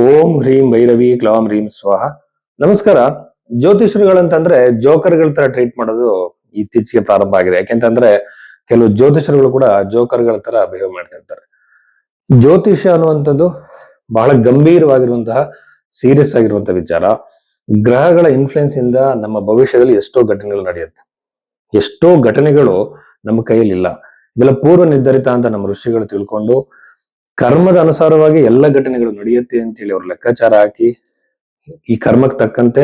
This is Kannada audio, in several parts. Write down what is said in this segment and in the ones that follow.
ಓಂ ಹ್ರೀಂ ಭೈರವಿ ಕ್ಲೌಂ ಹ್ರೀಂ ಸ್ವಾಹ. ನಮಸ್ಕಾರ. ಜ್ಯೋತಿಷರುಗಳಂತಂದ್ರೆ ಜೋಕರ್ಗಳ ತರ ಟ್ರೀಟ್ ಮಾಡೋದು ಇತ್ತೀಚೆಗೆ ಪ್ರಾರಂಭ ಆಗಿದೆ. ಯಾಕೆಂತಂದ್ರೆ ಕೆಲವು ಜ್ಯೋತಿಷರುಗಳು ಕೂಡ ಜೋಕರ್ಗಳ ತರ ಬಿಹೇವ್ ಮಾಡ್ತಾ ಇರ್ತಾರೆ. ಜ್ಯೋತಿಷ್ಯ ಅನ್ನುವಂಥದ್ದು ಬಹಳ ಗಂಭೀರವಾಗಿರುವಂತಹ ಸೀರಿಯಸ್ ಆಗಿರುವಂತಹ ವಿಚಾರ. ಗ್ರಹಗಳ ಇನ್ಫ್ಲುಯೆನ್ಸ್ ಇಂದ ನಮ್ಮ ಭವಿಷ್ಯದಲ್ಲಿ ಎಷ್ಟೋ ಘಟನೆಗಳು ನಡೆಯುತ್ತೆ. ಎಷ್ಟೋ ಘಟನೆಗಳು ನಮ್ಮ ಕೈಯಲ್ಲಿ ಇಲ್ಲ. ಇವೆಲ್ಲ ಪೂರ್ವ ನಿರ್ಧರಿತ ಅಂತ ನಮ್ಮ ಋಷಿಗಳು ತಿಳ್ಕೊಂಡು ಕರ್ಮದ ಅನುಸಾರವಾಗಿ ಎಲ್ಲ ಘಟನೆಗಳು ನಡೆಯುತ್ತೆ ಅಂತ ಹೇಳಿ ಅವ್ರು ಲೆಕ್ಕಾಚಾರ ಹಾಕಿ ಈ ಕರ್ಮಕ್ಕೆ ತಕ್ಕಂತೆ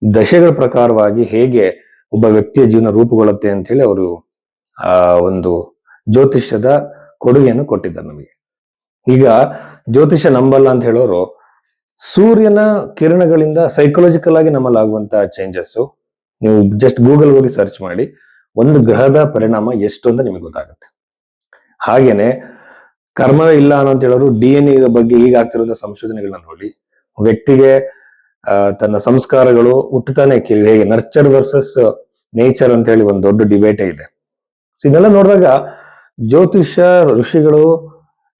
ದಶೆಗಳ ಪ್ರಕಾರವಾಗಿ ಹೇಗೆ ಒಬ್ಬ ವ್ಯಕ್ತಿಯ ಜೀವನ ರೂಪುಗೊಳ್ಳುತ್ತೆ ಅಂತ ಹೇಳಿ ಅವರು ಒಂದು ಜ್ಯೋತಿಷ್ಯದ ಕೊಡುಗೆಯನ್ನು ಕೊಟ್ಟಿದ್ದಾರೆ ನಮಗೆ. ಈಗ ಜ್ಯೋತಿಷ್ಯ ನಂಬಲ್ಲ ಅಂತ ಹೇಳೋರು ಸೂರ್ಯನ ಕಿರಣಗಳಿಂದ ಸೈಕಲಾಜಿಕಲ್ ಆಗಿ ನಮ್ಮಲ್ಲಿ ಆಗುವಂತಹ ಚೇಂಜಸ್ ನೀವು ಜಸ್ಟ್ ಗೂಗಲ್ ಹೋಗಿ ಸರ್ಚ್ ಮಾಡಿ ಒಂದು ಗ್ರಹದ ಪರಿಣಾಮ ಎಷ್ಟು ಅಂತ ನಿಮಗೆ ಗೊತ್ತಾಗುತ್ತೆ. ಹಾಗೇನೆ ಕರ್ಮವೇ ಇಲ್ಲ ಅಂತ ಹೇಳೋರು DNA ಬಗ್ಗೆ ಈಗ ಆಗ್ತಿರೋ ಸಂಶೋಧನೆಗಳನ್ನ ನೋಡಿ ವ್ಯಕ್ತಿಗೆ ತನ್ನ ಸಂಸ್ಕಾರಗಳು ಹುಟ್ಟುತ್ತಾನೆ ಹೇಗೆ ನರ್ಚರ್ ವರ್ಸಸ್ ನೇಚರ್ ಅಂತ ಹೇಳಿ ಒಂದು ದೊಡ್ಡ ಡಿಬೇಟೇ ಇದೆ. ಸೊ ಇದೆಲ್ಲ ನೋಡಿದಾಗ ಜ್ಯೋತಿಷ್ಯ ಋಷಿಗಳು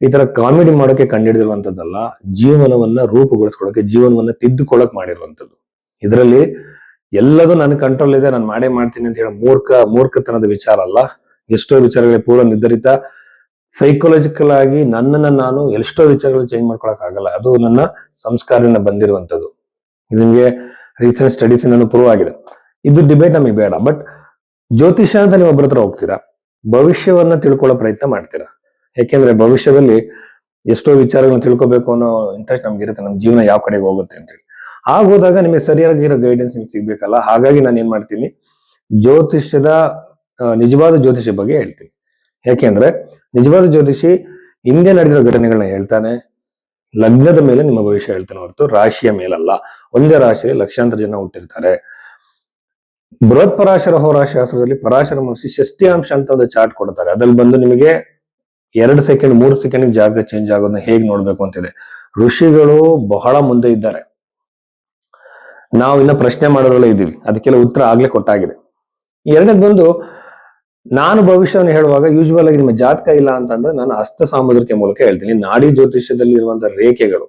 ಈ ತರ ಕಾಮಿಡಿ ಮಾಡೋಕೆ ಕಂಡುಹಿಡಿದಿರುವಂತದ್ದಲ್ಲ, ಜೀವನವನ್ನ ರೂಪುಗೊಳಿಸ್ಕೊಳ್ಳೋಕೆ, ಜೀವನವನ್ನ ತಿದ್ದುಕೊಳ್ಳಕ್ ಮಾಡಿರುವಂತದ್ದು. ಇದರಲ್ಲಿ ಎಲ್ಲದೂ ನನ್ನ ಕಂಟ್ರೋಲ್ ಇದೆ, ನಾನು ಮಾಡೇ ಮಾಡ್ತೀನಿ ಅಂತ ಹೇಳೋ ಮೂರ್ಖತನದ ವಿಚಾರ ಅಲ್ಲ. ಎಷ್ಟೋ ವಿಚಾರಗಳಿಗೆ ಪೂರ್ವ ನಿರ್ಧರಿತ ಸೈಕಲಾಜಿಕಲ್ ಆಗಿ ನನ್ನನ್ನ ನಾನು ಎಷ್ಟೋ ವಿಚಾರಗಳು ಚೇಂಜ್ ಮಾಡ್ಕೊಳಕ್ ಆಗಲ್ಲ. ಅದು ನನ್ನ ಸಂಸ್ಕಾರದಿಂದ ಬಂದಿರುವಂತದ್ದು. ನಿಮ್ಗೆ ರೀಸೆಂಟ್ ಸ್ಟಡೀಸ್ ಇಂದ ಪ್ರೂವ್ ಆಗಿದೆ. ಇದು ಡಿಬೇಟ್ ನಮಗೆ ಬೇಡ. ಬಟ್ ಜ್ಯೋತಿಷ್ಯ ಅಂತ ನೀವು ಒಬ್ಬರ ಹತ್ರ ಹೋಗ್ತೀರಾ, ಭವಿಷ್ಯವನ್ನ ತಿಳ್ಕೊಳ್ಳೋ ಪ್ರಯತ್ನ ಮಾಡ್ತೀರಾ. ಯಾಕೆಂದ್ರೆ ಭವಿಷ್ಯದಲ್ಲಿ ಎಷ್ಟೋ ವಿಚಾರಗಳನ್ನ ತಿಳ್ಕೊಬೇಕು ಅನ್ನೋ ಇಂಟ್ರೆಸ್ಟ್ ನಮ್ಗೆ ಇರುತ್ತೆ, ನಮ್ಮ ಜೀವನ ಯಾವ ಕಡೆಗೆ ಹೋಗುತ್ತೆ ಅಂತೇಳಿ. ಹೋದಾಗ ನಿಮಗೆ ಸರಿಯಾಗಿರೋ ಗೈಡೆನ್ಸ್ ನಿಮ್ಗೆ ಸಿಗ್ಬೇಕಲ್ಲ. ಹಾಗಾಗಿ ನಾನು ಏನ್ ಮಾಡ್ತೀನಿ, ಜ್ಯೋತಿಷ್ಯದ ನಿಜವಾದ ಜ್ಯೋತಿಷ್ಯ ಬಗ್ಗೆ ಹೇಳ್ತೀನಿ. ಯಾಕೆಂದ್ರೆ ನಿಜವಾದ ಜ್ಯೋತಿಷಿ ಹಿಂದೆ ನಡೆದಿರೋ ಘಟನೆಗಳನ್ನ ಹೇಳ್ತಾನೆ, ಲಗ್ನದ ಮೇಲೆ ನಿಮ್ಮ ಭವಿಷ್ಯ ಹೇಳ್ತಾನೆ ಹೊರತು ರಾಶಿಯ ಮೇಲಲ್ಲ. ಒಂದೇ ರಾಶಿಯಲ್ಲಿ ಲಕ್ಷಾಂತರ ಜನ ಹುಟ್ಟಿರ್ತಾರೆ. ಬೃಹತ್ ಪರಾಶರ ಹೋರಾಶಾಸ್ತ್ರದಲ್ಲಿ ಪರಾಶರ ಮಹರ್ಷಿ ಷಷ್ಠ್ಯಾಂಶ ಅಂತ ಒಂದು ಚಾರ್ಟ್ ಕೊಡ್ತಾರೆ. ಅದ್ರಲ್ಲಿ ಬಂದು ನಿಮಗೆ 2 ಸೆಕೆಂಡ್ 3 ಸೆಕೆಂಡ್ ಜಾಗ ಚೇಂಜ್ ಆಗೋದನ್ನ ಹೇಗೆ ನೋಡ್ಬೇಕು ಅಂತಿದೆ. ಋಷಿಗಳು ಬಹಳ ಮುಂದೆ ಇದ್ದಾರೆ, ನಾವು ಇನ್ನ ಪ್ರಶ್ನೆ ಮಾಡೋದ್ರಲ್ಲೇ ಇದ್ದೀವಿ. ಅದಕ್ಕೆಲ್ಲ ಉತ್ತರ ಆಗ್ಲೇ ಕೊಟ್ಟಾಗಿದೆ. ಎರಡನೇದು ಬಂದು, ನಾನು ಭವಿಷ್ಯವನ್ನು ಹೇಳುವಾಗ ಯೂಶುವಲ್ ಆಗಿ ನಿಮ್ಮ ಜಾತಕ ಇಲ್ಲ ಅಂತಂದ್ರೆ ನಾನು ಹಸ್ತ ಸಾಮುದ್ರಿಕೆ ಮೂಲಕ ಹೇಳ್ತೀನಿ. ನಾಡಿ ಜ್ಯೋತಿಷ್ಯದಲ್ಲಿ ಇರುವಂತಹ ರೇಖೆಗಳು,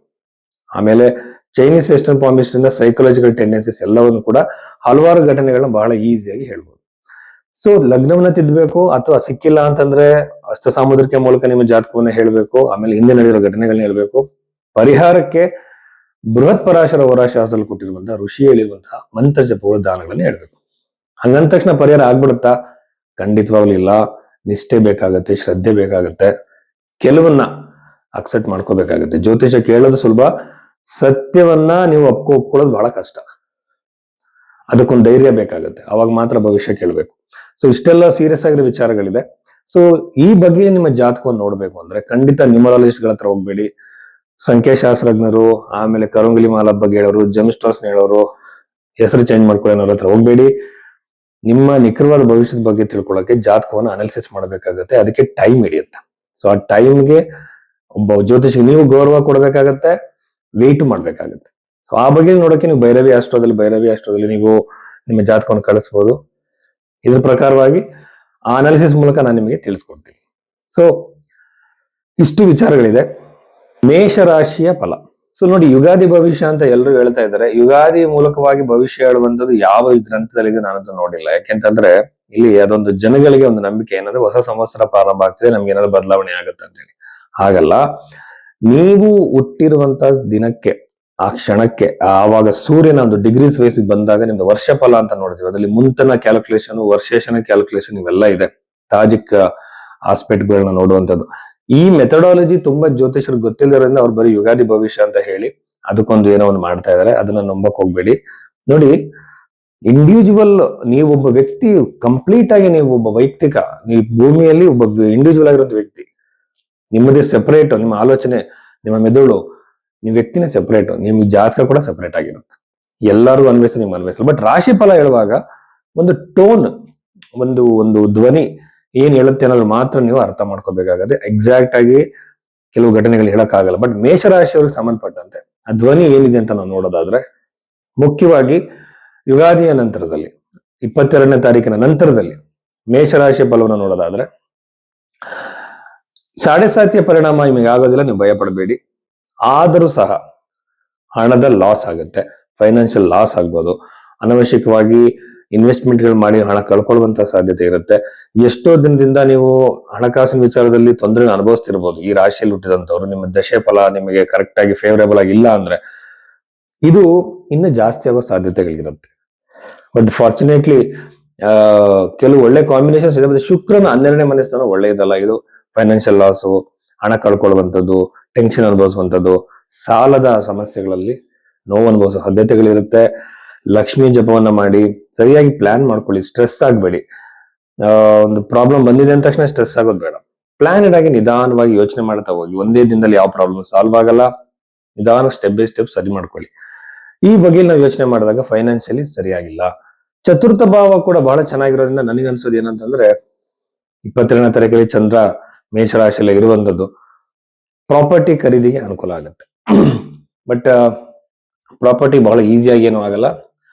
ಆಮೇಲೆ ಚೈನೀಸ್ ವೆಸ್ಟರ್ನ್ ಪಾಮಿಸ್ಟ್ರಿ ಇಂದ ಸೈಕಲಾಜಿಕಲ್ ಟೆಂಡೆನ್ಸೀಸ್ ಎಲ್ಲವನ್ನು ಕೂಡ ಹಲವಾರು ಘಟನೆಗಳನ್ನ ಬಹಳ ಈಸಿಯಾಗಿ ಹೇಳ್ಬೋದು. ಸೊ ಲಗ್ನವನ್ನ ತಿದ್ದಬೇಕು ಅಥವಾ ಸಿಕ್ಕಿಲ್ಲ ಅಂತಂದ್ರೆ ಹಸ್ತ ಸಾಮುದ್ರಿಕೆ ಮೂಲಕ ನಿಮ್ಮ ಜಾತಕವನ್ನ ಹೇಳ್ಬೇಕು. ಆಮೇಲೆ ಹಿಂದೆ ನಡೆದಿರೋ ಘಟನೆಗಳನ್ನ ಹೇಳ್ಬೇಕು. ಪರಿಹಾರಕ್ಕೆ ಬೃಹತ್ ಪರಾಶರ ಹೋರಾಶಾಸ್ತ್ರದಲ್ಲಿ ಕೊಟ್ಟಿರುವಂತಹ ಋಷಿ ಹೇಳಿರುವಂತಹ ಮಂತ್ರ ಜಪಗಳ ದಾನಗಳನ್ನ ಹೇಳ್ಬೇಕು. ಹಂಗಂದ ತಕ್ಷಣ ಪರಿಹಾರ ಆಗ್ಬಿಡುತ್ತಾ? ಖಂಡಿತವಾಗ್ಲೂ ಇಲ್ಲ. ನಿಷ್ಠೆ ಬೇಕಾಗತ್ತೆ, ಶ್ರದ್ಧೆ ಬೇಕಾಗತ್ತೆ, ಕೆಲವನ್ನ ಅಕ್ಸೆಪ್ಟ್ ಮಾಡ್ಕೋಬೇಕಾಗತ್ತೆ. ಜ್ಯೋತಿಷ ಕೇಳೋದು ಸುಲಭ, ಸತ್ಯವನ್ನ ನೀವು ಒಪ್ಕೊಳ್ಳೋದು ಬಹಳ ಕಷ್ಟ. ಅದಕ್ಕೊಂದು ಧೈರ್ಯ ಬೇಕಾಗುತ್ತೆ, ಅವಾಗ ಮಾತ್ರ ಭವಿಷ್ಯ ಕೇಳಬೇಕು. ಸೊ ಇಷ್ಟೆಲ್ಲ ಸೀರಿಯಸ್ ಆಗಿರೋ ವಿಚಾರಗಳಿದೆ. ಸೊ ಈ ಬಗ್ಗೆ ನಿಮ್ಮ ಜಾತಕವನ್ನು ನೋಡ್ಬೇಕು ಅಂದ್ರೆ ಖಂಡಿತ ನ್ಯೂಮರಾಲಜಿಸ್ಟ್ ಗಳ ಹತ್ರ ಹೋಗ್ಬೇಡಿ. ಸಂಖ್ಯಾಶಾಸ್ತ್ರಜ್ಞರು, ಆಮೇಲೆ ಕರಂಗುಲಿ ಮಾಲ ಬಗ್ಗೆ ಹೇಳೋರು, ಜೆಮ್ಸ್ಟೋನ್ಸ್ ಹೇಳೋರು, ಹೆಸರು ಚೇಂಜ್ ಮಾಡ್ಕೊಳ್ಳೋರ ಹತ್ರ ಹೋಗ್ಬೇಡಿ. ನಿಮ್ಮ ನಿಖರವಾದ ಭವಿಷ್ಯದ ಬಗ್ಗೆ ತಿಳ್ಕೊಳ್ಳೋಕೆ ಜಾತಕವನ್ನು ಅನಾಲಿಸಿಸ್ ಮಾಡಬೇಕಾಗತ್ತೆ. ಅದಕ್ಕೆ ಟೈಮ್ ಹಿಡಿಯುತ್ತೆ. ಸೊ ಆ ಟೈಮ್ಗೆ ಒಬ್ಬ ಜ್ಯೋತಿಷಿಗೆ ನೀವು ಗೌರವ ಕೊಡ್ಬೇಕಾಗತ್ತೆ, ವೆಯ್ಟ್ ಮಾಡ್ಬೇಕಾಗತ್ತೆ. ಸೊ ಆ ಬಗ್ಗೆ ನೋಡೋಕೆ ನೀವು ಭೈರವಿ ಅಷ್ಟೋದಲ್ಲಿ ನೀವು ನಿಮ್ಮ ಜಾತಕವನ್ನು ಕಳಿಸ್ಬೋದು. ಇದ್ರ ಪ್ರಕಾರವಾಗಿ ಆ ಅನಾಲಿಸಿಸ್ ಮೂಲಕ ನಾನು ನಿಮಗೆ ತಿಳಿಸ್ಕೊಡ್ತೀನಿ. ಸೊ ಇಷ್ಟು ವಿಚಾರಗಳಿದೆ. ಮೇಷರಾಶಿಯ ಫಲ. ಸೊ ನೋಡಿ, ಯುಗಾದಿ ಭವಿಷ್ಯ ಅಂತ ಎಲ್ಲರೂ ಹೇಳ್ತಾ ಇದ್ದಾರೆ. ಯುಗಾದಿ ಮೂಲಕವಾಗಿ ಭವಿಷ್ಯ ಹೇಳುವಂಥದ್ದು ಯಾವ ಗ್ರಂಥದಲ್ಲಿದೆ ನಾನಂತೂ ನೋಡಿಲ್ಲ. ಯಾಕೆಂತಂದ್ರೆ ಇಲ್ಲಿ ಅದೊಂದು ಜನಗಳಿಗೆ ಒಂದು ನಂಬಿಕೆ ಏನಂದ್ರೆ ಹೊಸ ಸಂವತ್ಸರ ಪ್ರಾರಂಭ ಆಗ್ತಿದೆ, ನಮ್ಗೆ ಏನಾದ್ರು ಬದಲಾವಣೆ ಆಗುತ್ತೆ ಅಂತ ಹೇಳಿ. ಹಾಗಲ್ಲ, ನೀವು ಹುಟ್ಟಿರುವಂತ ದಿನಕ್ಕೆ, ಆ ಕ್ಷಣಕ್ಕೆ, ಆವಾಗ ಸೂರ್ಯನ ಒಂದು ಡಿಗ್ರೀಸ್ ವಯಸ್ಸಿಗೆ ಬಂದಾಗ ನಿಮ್ದು ವರ್ಷ ಫಲ ಅಂತ ನೋಡ್ತೀವಿ. ಅದರಲ್ಲಿ ಮುಂತನ ಕ್ಯಾಲ್ಕುಲೇಷನ್, ವರ್ಷೇಶನ ಕ್ಯಾಲ್ಕುಲೇಷನ್ ಇವೆಲ್ಲ ಇದೆ. ತಾಜಿಕ್ ಆಸ್ಪೆಕ್ಟ್ಗಳನ್ನ ನೋಡುವಂಥದ್ದು. ಈ ಮೆಥಡಾಲಜಿ ತುಂಬಾ ಜ್ಯೋತಿಷರಿಗೆ ಗೊತ್ತಿಲ್ಲದ್ರಿಂದ ಅವ್ರು ಬರೀ ಯುಗಾದಿ ಭವಿಷ್ಯ ಅಂತ ಹೇಳಿ ಅದಕ್ಕೊಂದು ಏನೋ ಒಂದು ಮಾಡ್ತಾ ಇದಾರೆ. ಅದನ್ನ ನಂಬಕ್ ಹೋಗ್ಬೇಡಿ. ನೋಡಿ, ಇಂಡಿವಿಜುವಲ್ ನೀವೊಬ್ಬ ವ್ಯಕ್ತಿ, ಕಂಪ್ಲೀಟ್ ಆಗಿ ನೀವು ಒಬ್ಬ ವೈಯಕ್ತಿಕ, ನೀವು ಭೂಮಿಯಲ್ಲಿ ಒಬ್ಬ ಇಂಡಿವಿಜುವಲ್ ಆಗಿರೋ ವ್ಯಕ್ತಿ. ನಿಮ್ಮದೇ ಸೆಪರೇಟ್, ನಿಮ್ಮ ಆಲೋಚನೆ, ನಿಮ್ಮ ಮೆದುಳು, ನೀವು ವ್ಯಕ್ತಿನೇ ಸೆಪರೇಟ್, ನಿಮ್ಗೆ ಜಾತಕ ಕೂಡ ಸೆಪರೇಟ್ ಆಗಿರುತ್ತೆ. ಎಲ್ಲರೂ ಅನ್ವಯಿಸಿ ನಿಮ್ಗೆ ಅನ್ವಯಿಸಲ್ಲ. ಬಟ್ ರಾಶಿ ಫಲ ಹೇಳುವಾಗ ಒಂದು ಟೋನ್, ಒಂದು ಧ್ವನಿ ಏನ್ ಹೇಳುತ್ತೆ ಅನ್ನೋದು ಮಾತ್ರ ನೀವು ಅರ್ಥ ಮಾಡ್ಕೋಬೇಕಾಗತ್ತೆ. ಎಕ್ಸಾಕ್ಟ್ ಆಗಿ ಕೆಲವು ಘಟನೆಗಳು ಹೇಳಕ್ಕಾಗಲ್ಲ. ಬಟ್ ಮೇಷರಾಶಿಯವ್ರಿಗೆ ಸಂಬಂಧಪಟ್ಟಂತೆ ಆ ಧ್ವನಿ ಏನಿದೆ ಅಂತ ನಾವು ನೋಡೋದಾದ್ರೆ, ಮುಖ್ಯವಾಗಿ ಯುಗಾದಿಯ ನಂತರದಲ್ಲಿ 22ನೇ ತಾರೀಕಿನ ನಂತರದಲ್ಲಿ ಮೇಷರಾಶಿಯ ಫಲವನ್ನು ನೋಡೋದಾದ್ರೆ, ಸಾಡೆ ಸಾತಿಯ ಪರಿಣಾಮ ನಿಮಗೆ ಆಗೋದಿಲ್ಲ, ನೀವು ಭಯ ಪಡಬೇಡಿ. ಆದರೂ ಸಹ ಹಣದ ಲಾಸ್ ಆಗುತ್ತೆ, ಫೈನಾನ್ಷಿಯಲ್ ಲಾಸ್ ಆಗ್ಬೋದು, ಅನವಶ್ಯಕವಾಗಿ ಇನ್ವೆಸ್ಟ್ಮೆಂಟ್ಗಳು ಮಾಡಿ ಹಣ ಕಳ್ಕೊಳ್ಳುವಂತ ಸಾಧ್ಯತೆ ಇರುತ್ತೆ. ಎಷ್ಟೋ ದಿನದಿಂದ ನೀವು ಹಣಕಾಸಿನ ವಿಚಾರದಲ್ಲಿ ತೊಂದರೆ ಅನುಭವಿಸ್ತಿರ್ಬೋದು. ಈ ರಾಶಿಯಲ್ಲಿ ಹುಟ್ಟಿದಂತವ್ರು ನಿಮ್ಮ ದಶೆ ಫಲ ನಿಮಗೆ ಕರೆಕ್ಟ್ ಆಗಿ ಫೇವರೇಬಲ್ ಆಗಿ ಇಲ್ಲ ಅಂದ್ರೆ ಇದು ಇನ್ನು ಜಾಸ್ತಿ ಆಗೋ ಸಾಧ್ಯತೆಗಳಿರುತ್ತೆ. ಬಟ್ ಫಾರ್ಚುನೇಟ್ಲಿ ಕೆಲವು ಒಳ್ಳೆ ಕಾಂಬಿನೇಷನ್ಸ್ ಇದೆ. ಮತ್ತೆ ಶುಕ್ರನ 12ನೇ ಮನೆ ಸ್ಥಾನ ಒಳ್ಳೆಯದಲ್ಲ. ಇದು ಫೈನಾನ್ಷಿಯಲ್ ಲಾಸು, ಹಣ ಕಳ್ಕೊಳ್ಳುವಂಥದ್ದು, ಟೆನ್ಷನ್ ಅನುಭವಿಸುವಂಥದ್ದು, ಸಾಲದ ಸಮಸ್ಯೆಗಳಲ್ಲಿ ನೋವು ಅನುಭವಿಸೋ ಸಾಧ್ಯತೆಗಳಿರುತ್ತೆ. ಲಕ್ಷ್ಮೀ ಜಪವನ್ನ ಮಾಡಿ ಸರಿಯಾಗಿ ಪ್ಲಾನ್ ಮಾಡ್ಕೊಳ್ಳಿ, ಸ್ಟ್ರೆಸ್ ಆಗಬೇಡಿ. ಒಂದು ಪ್ರಾಬ್ಲಮ್ ಬಂದಿದೆ ಅಂದ ತಕ್ಷಣ ಸ್ಟ್ರೆಸ್ ಆಗೋದು ಬೇಡ. ಪ್ಲಾನೆಡ್ ಆಗಿ ನಿಧಾನವಾಗಿ ಯೋಚನೆ ಮಾಡ್ತಾ ಹೋಗಿ. ಒಂದೇ ದಿನದಲ್ಲಿ ಯಾವ ಪ್ರಾಬ್ಲಮ್ ಸಾಲ್ವ್ ಆಗಲ್ಲ. ನಿಧಾನ ಸ್ಟೆಪ್ ಬೈ ಸ್ಟೆಪ್ ಸರಿ ಮಾಡ್ಕೊಳ್ಳಿ. ಈ ಬಗ್ಗೆ ನಾವು ಯೋಚನೆ ಮಾಡಿದಾಗ ಫೈನಾನ್ಷಿಯಲಿ ಸರಿಯಾಗಿಲ್ಲ. ಚತುರ್ಥ ಭಾವ ಕೂಡ ಬಹಳ ಚೆನ್ನಾಗಿರೋದ್ರಿಂದ ನನಗನ್ಸೋದು ಏನಂತಂದ್ರೆ 22ನೇ ತಾರೀಕಲ್ಲಿ ಚಂದ್ರ ಮೇಷರಾಶಿಯಲ್ಲಿ ಇರುವಂತದ್ದು ಪ್ರಾಪರ್ಟಿ ಖರೀದಿಗೆ ಅನುಕೂಲ ಆಗುತ್ತೆ. ಬಟ್ ಪ್ರಾಪರ್ಟಿ ಬಹಳ ಈಸಿಯಾಗಿ ಏನೂ ಆಗಲ್ಲ.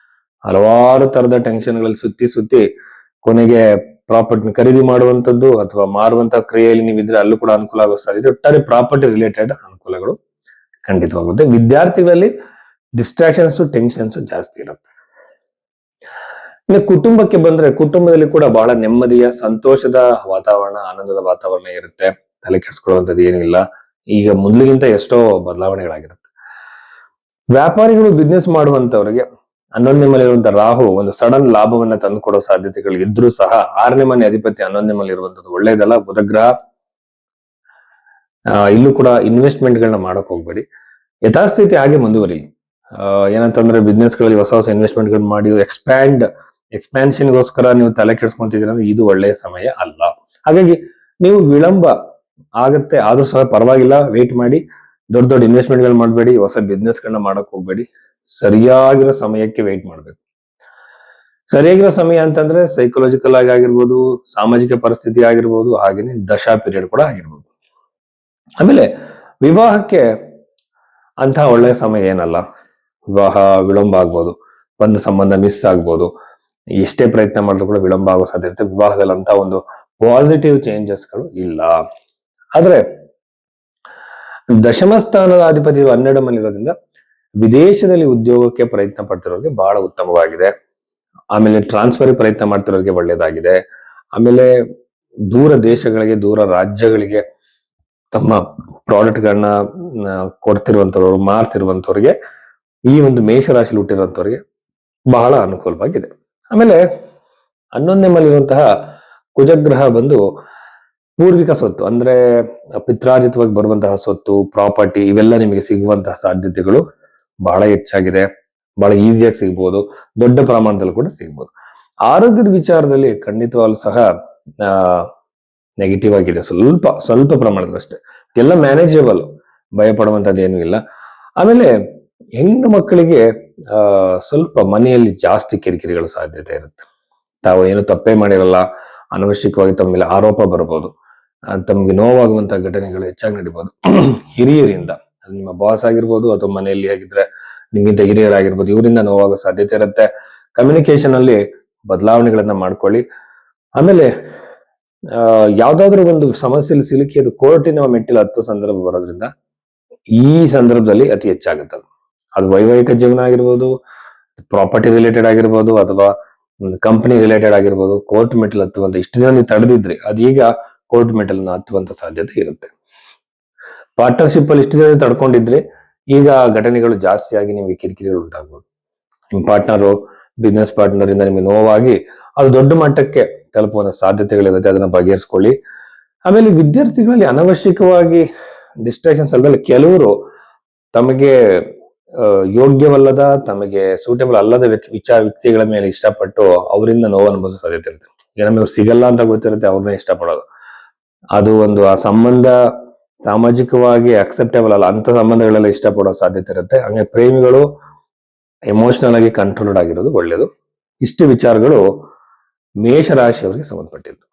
ಹಲವಾರು ತರದ ಟೆನ್ಷನ್ಗಳಲ್ಲಿ ಸುತ್ತಿ ಕೊನೆಗೆ ಪ್ರಾಪರ್ಟಿ ಖರೀದಿ ಮಾಡುವಂತದ್ದು ಅಥವಾ ಮಾರುವಂತ ಕ್ರಿಯೆಯಲ್ಲಿ ನೀವಿದ್ರೆ ಅಲ್ಲೂ ಕೂಡ ಅನುಕೂಲ ಆಗೋ ಸಾಧ್ಯತೆ. ಒಟ್ಟಾರೆ ಪ್ರಾಪರ್ಟಿ ರಿಲೇಟೆಡ್ ಅನುಕೂಲಗಳು ಖಂಡಿತವಾಗುತ್ತೆ. ವಿದ್ಯಾರ್ಥಿಗಳಲ್ಲಿ ಡಿಸ್ಟ್ರಾಕ್ಷನ್ಸ್, ಟೆನ್ಷನ್ಸ್ ಜಾಸ್ತಿ ಇರುತ್ತೆ. ಇನ್ನು ಕುಟುಂಬಕ್ಕೆ ಬಂದ್ರೆ ಕುಟುಂಬದಲ್ಲಿ ಕೂಡ ಬಹಳ ನೆಮ್ಮದಿಯ, ಸಂತೋಷದ ವಾತಾವರಣ, ಆನಂದದ ವಾತಾವರಣ ಇರುತ್ತೆ. ತಲೆ ಕೆಡಿಸ್ಕೊಳ್ಳುವಂಥದ್ದು ಏನೂ ಇಲ್ಲ. ಈಗ ಮೊದಲಿಗಿಂತ ಎಷ್ಟೋ ಬದಲಾವಣೆಗಳಾಗಿರುತ್ತೆ. ವ್ಯಾಪಾರಿಗಳು ಬಿಸ್ನೆಸ್ ಮಾಡುವಂತವರಿಗೆ 11ನೇ ಮನೆಯಲ್ಲಿರುವಂತಹ ರಾಹು ಒಂದು ಸಡನ್ ಲಾಭವನ್ನ ತಂದುಕೊಡೋ ಸಾಧ್ಯತೆಗಳು ಇದ್ರೂ ಸಹ 6ನೇ ಮನೆ ಅಧಿಪತಿ 11ನೇ ಮನೆ ಇರುವಂತದ್ದು ಒಳ್ಳೇದಲ್ಲ. ಬುಧಗ್ರಹ. ಇಲ್ಲೂ ಕೂಡ ಇನ್ವೆಸ್ಟ್ಮೆಂಟ್ ಗಳನ್ನ ಮಾಡಕ್ ಹೋಗ್ಬೇಡಿ. ಯಥಾಸ್ಥಿತಿ ಹಾಗೆ ಮುಂದುವರಿಲಿ. ಏನಂತಂದ್ರೆ ಬಿಸ್ನೆಸ್ ಗಳಲ್ಲಿ ಹೊಸ ಹೊಸ ಇನ್ವೆಸ್ಟ್ಮೆಂಟ್ ಗಳು ಮಾಡಿ ಎಕ್ಸ್ಪ್ಯಾನ್ಷನ್ಗೋಸ್ಕರ ನೀವು ತಲೆ ಕೆಡಿಸ್ಕೊಂತಿದ್ದೀರ ಅಂದ್ರೆ ಇದು ಒಳ್ಳೆಯ ಸಮಯ ಅಲ್ಲ. ಹಾಗಾಗಿ ನೀವು ವಿಳಂಬ ಆಗತ್ತೆ ಆದ್ರೂ ಸಹ ಪರವಾಗಿಲ್ಲ, ವೇಟ್ ಮಾಡಿ. ದೊಡ್ಡ ದೊಡ್ಡ ಇನ್ವೆಸ್ಟ್ಮೆಂಟ್ ಗಳು ಮಾಡಬೇಡಿ, ಹೊಸ ಬಿಸ್ನೆಸ್ ಗಳನ್ನ ಮಾಡಕ್ ಹೋಗ್ಬೇಡಿ. ಸರಿಯಾಗಿರೋ ಸಮಯಕ್ಕೆ ವೇಟ್ ಮಾಡ್ಬೇಕು. ಸರಿಯಾಗಿರೋ ಸಮಯ ಅಂತಂದ್ರೆ ಸೈಕಲಾಜಿಕಲ್ ಆಗಿ ಆಗಿರ್ಬೋದು, ಸಾಮಾಜಿಕ ಪರಿಸ್ಥಿತಿ ಆಗಿರ್ಬೋದು, ಹಾಗೇನೆ ದಶಾ ಪೀರಿಯಡ್ ಕೂಡ ಆಗಿರ್ಬೋದು. ಆಮೇಲೆ ವಿವಾಹಕ್ಕೆ ಅಂತ ಒಳ್ಳೆಯ ಸಮಯ ಏನಲ್ಲ. ವಿವಾಹ ವಿಳಂಬ ಆಗ್ಬೋದು, ಒಂದು ಸಂಬಂಧ ಮಿಸ್ ಆಗ್ಬೋದು, ಎಷ್ಟೇ ಪ್ರಯತ್ನ ಮಾಡಿದ್ರು ಕೂಡ ವಿಳಂಬ ಆಗೋ ಸಾಧ್ಯತೆ. ವಿವಾಹದಲ್ಲಿ ಅಂತ ಒಂದು ಪಾಸಿಟಿವ್ ಚೇಂಜಸ್ ಗಳು ಇಲ್ಲ. ಆದ್ರೆ ದಶಮ ಸ್ಥಾನದ ಅಧಿಪತಿ 12 ಮನೆ ಇರೋದ್ರಿಂದ ವಿದೇಶದಲ್ಲಿ ಉದ್ಯೋಗಕ್ಕೆ ಪ್ರಯತ್ನ ಪಡ್ತಿರೋರಿಗೆ ಬಹಳ ಉತ್ತಮವಾಗಿದೆ. ಆಮೇಲೆ ಟ್ರಾನ್ಸ್ಫರ್ ಪ್ರಯತ್ನ ಮಾಡ್ತಿರೋರಿಗೆ ಒಳ್ಳೇದಾಗಿದೆ. ಆಮೇಲೆ ದೂರ ದೇಶಗಳಿಗೆ, ದೂರ ರಾಜ್ಯಗಳಿಗೆ ತಮ್ಮ ಪ್ರಾಡಕ್ಟ್ ಗಳನ್ನ ಕೊಡ್ತಿರುವಂತವ್ರು, ಮಾರ್ತಿರುವಂತವ್ರಿಗೆ, ಈ ಒಂದು ಮೇಷರಾಶಿಲಿ ಹುಟ್ಟಿರುವಂತವ್ರಿಗೆ ಬಹಳ ಅನುಕೂಲವಾಗಿದೆ. ಆಮೇಲೆ 11ನೇ ಮನೆಯಿರುವಂತಹ ಕುಜಗ್ರಹ ಬಂದು ಪೂರ್ವಿಕ ಸ್ವತ್ತು ಅಂದ್ರೆ ಪಿತ್ರಾರ್ಜಿತವಾಗಿ ಬರುವಂತಹ ಸ್ವತ್ತು, ಪ್ರಾಪರ್ಟಿ ಇವೆಲ್ಲ ನಿಮಗೆ ಸಿಗುವಂತಹ ಸಾಧ್ಯತೆಗಳು ಬಹಳ ಹೆಚ್ಚಾಗಿದೆ. ಬಹಳ ಈಸಿಯಾಗಿ ಸಿಗ್ಬೋದು, ದೊಡ್ಡ ಪ್ರಮಾಣದಲ್ಲಿ ಕೂಡ ಸಿಗ್ಬೋದು. ಆರೋಗ್ಯದ ವಿಚಾರದಲ್ಲಿ ಖಂಡಿತವಾಗ್ಲೂ ಸಹ ನೆಗೆಟಿವ್ ಆಗಿದೆ, ಸ್ವಲ್ಪ ಪ್ರಮಾಣದಲ್ಲಿ ಅಷ್ಟೇ. ಎಲ್ಲ ಮ್ಯಾನೇಜಬಲ್, ಭಯ ಪಡುವಂತದ್ದು ಏನೂ ಇಲ್ಲ. ಆಮೇಲೆ ಹೆಣ್ಣು ಮಕ್ಕಳಿಗೆ ಸ್ವಲ್ಪ ಮನೆಯಲ್ಲಿ ಜಾಸ್ತಿ ಕಿರಿಕಿರಿಗಳ ಸಾಧ್ಯತೆ ಇರುತ್ತೆ. ತಾವು ಏನು ತಪ್ಪೇ ಮಾಡಿರಲ್ಲ, ಅನವಶ್ಯಕವಾಗಿ ತಮ್ಮ ಮೇಲೆ ಆರೋಪ ಬರಬಹುದು, ತಮಗೆ ನೋವಾಗುವಂತಹ ಘಟನೆಗಳು ಹೆಚ್ಚಾಗಿ ನಡೀಬಹುದು. ಹಿರಿಯರಿಂದ, ನಿಮ್ಮ ಬಾಸ್ ಆಗಿರ್ಬೋದು ಅಥವಾ ಮನೆಯಲ್ಲಿ ಆಗಿದ್ರೆ ನಿಮ್ಗಿಂತ ಹಿರಿಯರಾಗಿರ್ಬೋದು, ಇವರಿಂದ ನೋವಾಗೋ ಸಾಧ್ಯತೆ ಇರುತ್ತೆ. ಕಮ್ಯುನಿಕೇಶನ್ ಅಲ್ಲಿ ಬದಲಾವಣೆಗಳನ್ನ ಮಾಡ್ಕೊಳ್ಳಿ. ಆಮೇಲೆ ಯಾವ್ದಾದ್ರು ಒಂದು ಸಮಸ್ಯೆಯಲ್ಲಿ ಸಿಲುಕಿ ಅದು ಕೋರ್ಟಿನ ಮೆಟ್ಟಿಲು ಹತ್ತೋ ಸಂದರ್ಭ ಬರೋದ್ರಿಂದ ಈ ಸಂದರ್ಭದಲ್ಲಿ ಅತಿ ಹೆಚ್ಚಾಗುತ್ತೆ. ಅದು ವೈವಾಹಿಕ ಜೀವನ ಆಗಿರ್ಬೋದು, ಪ್ರಾಪರ್ಟಿ ರಿಲೇಟೆಡ್ ಆಗಿರ್ಬೋದು, ಅಥವಾ ಕಂಪನಿ ರಿಲೇಟೆಡ್ ಆಗಿರ್ಬೋದು. ಕೋರ್ಟ್ ಮೆಟ್ಟಿಲು ಹತ್ತುವಂತ ಇಷ್ಟು ದಿನ ನೀವು ತಡೆದಿದ್ರಿ, ಅದೀಗ ಕೋರ್ಟ್ ಮೆಟ್ಟಿಲನ್ನ ಹತ್ತುವಂತ ಸಾಧ್ಯತೆ ಇರುತ್ತೆ. ಪಾರ್ಟ್ನರ್ಶಿಪ್ ಅಲ್ಲಿ ಇಷ್ಟು ದಿನ ತಡ್ಕೊಂಡಿದ್ರಿ, ಈಗ ಘಟನೆಗಳು ಜಾಸ್ತಿ ಆಗಿ ನಿಮಗೆ ಕಿರಿಕಿರಿಗಳು ಉಂಟಾಗ್ಬೋದು. ನಿಮ್ಮ ಪಾರ್ಟ್ನರು, ಬಿಸ್ನೆಸ್ ಪಾರ್ಟ್ನರ್ ಇಂದ ನಿಮಗೆ ನೋವಾಗಿ ಅದು ದೊಡ್ಡ ಮಟ್ಟಕ್ಕೆ ತಲುಪುವಂತ ಸಾಧ್ಯತೆಗಳಿರುತ್ತೆ. ಅದನ್ನ ಬಗೆಹರಿಸ್ಕೊಳ್ಳಿ. ಆಮೇಲೆ ವಿದ್ಯಾರ್ಥಿಗಳಲ್ಲಿ ಅನವಶ್ಯಕವಾಗಿ ಡಿಸ್ಟ್ರಾಕ್ಷನ್ಸ್ ಅಲ್ಲದೆ ಕೆಲವರು ತಮಗೆ ಯೋಗ್ಯವಲ್ಲದ, ತಮಗೆ ಸೂಟೇಬಲ್ ಅಲ್ಲದ ವ್ಯಕ್ತಿಗಳ ಮೇಲೆ ಇಷ್ಟಪಟ್ಟು ಅವರಿಂದ ನೋವು ಅನುಭವಿಸೋ ಸಾಧ್ಯತೆ ಇರುತ್ತೆ. ನಮಗೆ ಅವ್ರು ಸಿಗಲ್ಲ ಅಂತ ಗೊತ್ತಿರುತ್ತೆ, ಅವ್ರನ್ನ ಇಷ್ಟಪಡೋದು. ಅದು ಒಂದು ಆ ಸಂಬಂಧ ಸಾಮಾಜಿಕವಾಗಿ ಅಕ್ಸೆಪ್ಟೇಬಲ್ ಅಲ್ಲ ಅಂತ ಸಂಬಂಧಗಳೆಲ್ಲ ಇಷ್ಟಪಡೋ ಸಾಧ್ಯತೆ ಇರುತ್ತೆ. ಹಂಗೆ ಪ್ರೇಮಿಗಳು ಎಮೋಷನಲ್ ಆಗಿ ಕಂಟ್ರೋಲ್ಡ್ ಆಗಿರೋದು ಒಳ್ಳೇದು. ಇಷ್ಟು ವಿಚಾರಗಳು ಮೇಷರಾಶಿಯವರಿಗೆ ಸಂಬಂಧಪಟ್ಟಿದ್ದು.